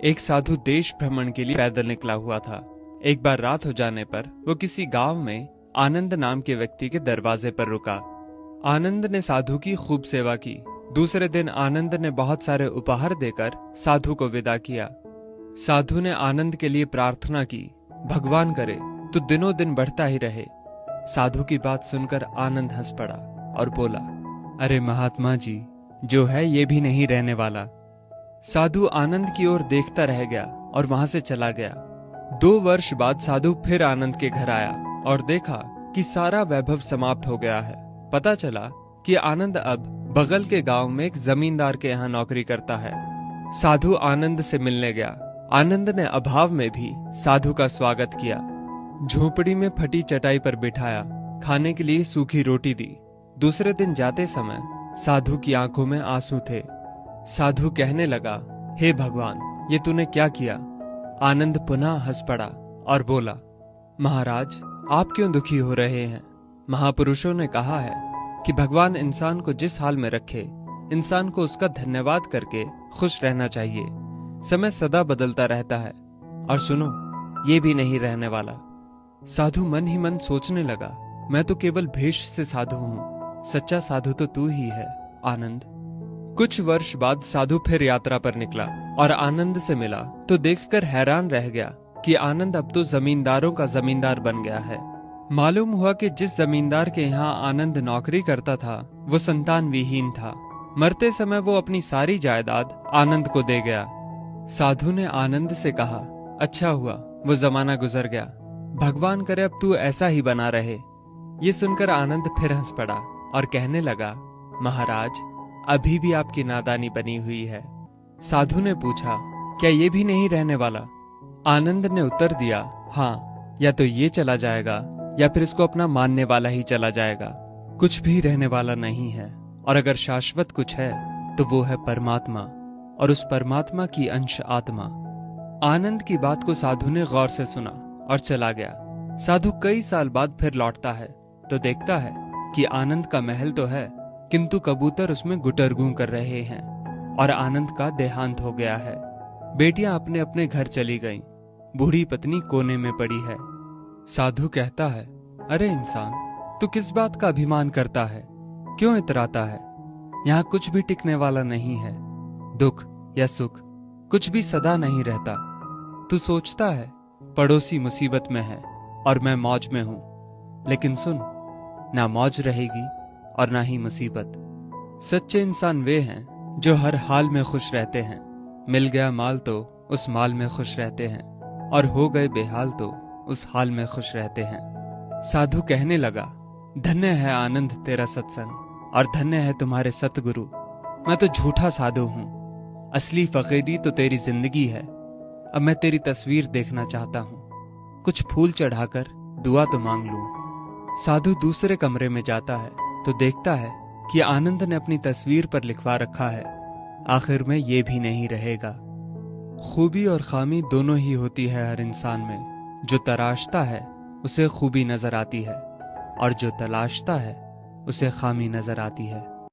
एक साधु देश भ्रमण के लिए पैदल निकला हुआ था। एक बार रात हो जाने पर वो किसी गांव में आनंद नाम के व्यक्ति के दरवाजे पर रुका। आनंद ने साधु की खूब सेवा की। दूसरे दिन आनंद ने बहुत सारे उपहार देकर साधु को विदा किया। साधु ने आनंद के लिए प्रार्थना की, भगवान करे तू दिनों दिन बढ़ता ही रहे। साधु की बात सुनकर आनंद हंस पड़ा और बोला, अरे महात्मा जी, जो है ये भी नहीं रहने वाला। साधु आनंद की ओर देखता रह गया और वहां से चला गया। 2 वर्ष बाद साधु फिर आनंद के घर आया और देखा कि सारा वैभव समाप्त हो गया है। पता चला कि आनंद अब बगल के गांव में एक जमींदार के यहाँ नौकरी करता है। साधु आनंद से मिलने गया। आनंद ने अभाव में भी साधु का स्वागत किया। झोपड़ी में फटी चटाई पर बिठाया, खाने के लिए सूखी रोटी दी। दूसरे दिन जाते समय साधु की आंखों में आंसू थे। साधु कहने लगा, हे भगवान, ये तूने क्या किया? आनंद पुनः हंस पड़ा और बोला, महाराज, आप क्यों दुखी हो रहे हैं? महापुरुषों ने कहा है कि भगवान इंसान को जिस हाल में रखे, इंसान को उसका धन्यवाद करके खुश रहना चाहिए। समय सदा बदलता रहता है और सुनो, ये भी नहीं रहने वाला। साधु मन ही मन सोचने लगा, मैं तो केवल भेष से साधु हूं, सच्चा साधु तो तू ही है आनंद। कुछ वर्ष बाद साधु फिर यात्रा पर निकला और आनंद से मिला तो देखकर हैरान रह गया कि आनंद अब तो जमींदारों का जमींदार बन गया है। मालूम हुआ कि जिस जमींदार के यहाँ आनंद नौकरी करता था वो संतान विहीन था। मरते समय वो अपनी सारी जायदाद आनंद को दे गया। साधु ने आनंद से कहा, अच्छा हुआ वो जमाना गुजर गया, भगवान करे अब तू ऐसा ही बना रहे। ये सुनकर आनंद फिर हंस पड़ा और कहने लगा, महाराज, अभी भी आपकी नादानी बनी हुई है। साधु ने पूछा, क्या ये भी नहीं रहने वाला? आनंद ने उत्तर दिया, हाँ, या तो ये चला जाएगा या फिर इसको अपना मानने वाला ही चला जाएगा। कुछ भी रहने वाला नहीं है, और अगर शाश्वत कुछ है तो वो है परमात्मा, और उस परमात्मा की अंश आत्मा। आनंद की बात को साधु ने गौर से सुना और चला गया। साधु कई साल बाद फिर लौटता है तो देखता है कि आनंद का महल तो है, किंतु कबूतर उसमें गुटरगू कर रहे हैं और आनंद का देहांत हो गया है। बेटियां अपने अपने घर चली गईं, बूढ़ी पत्नी कोने में पड़ी है। साधु कहता है, अरे इंसान, तू किस बात का अभिमान करता है? क्यों इतराता है? यहाँ कुछ भी टिकने वाला नहीं है। दुख या सुख कुछ भी सदा नहीं रहता। तू सोचता है पड़ोसी मुसीबत में है और मैं मौज में हूं, लेकिन सुन, ना मौज रहेगी और ना ही मुसीबत। सच्चे इंसान वे हैं जो हर हाल में खुश रहते हैं। मिल गया माल तो उस माल में खुश रहते हैं, और हो गए बेहाल तो उस हाल में खुश रहते हैं। साधु कहने लगा, धन्य है आनंद तेरा सत्संग, और धन्य है तुम्हारे सतगुरु। मैं तो झूठा साधु हूं, असली फकीरी तो तेरी जिंदगी है। अब मैं तेरी तस्वीर देखना चाहता हूं, कुछ फूल चढ़ाकर दुआ तो मांग लूं। साधु दूसरे कमरे में जाता है तो देखता है कि आनंद ने अपनी तस्वीर पर लिखवा रखा है, आखिर में ये भी नहीं रहेगा। खूबी और खामी दोनों ही होती है हर इंसान में। जो तराशता है उसे खूबी नजर आती है, और जो तलाशता है उसे खामी नजर आती है।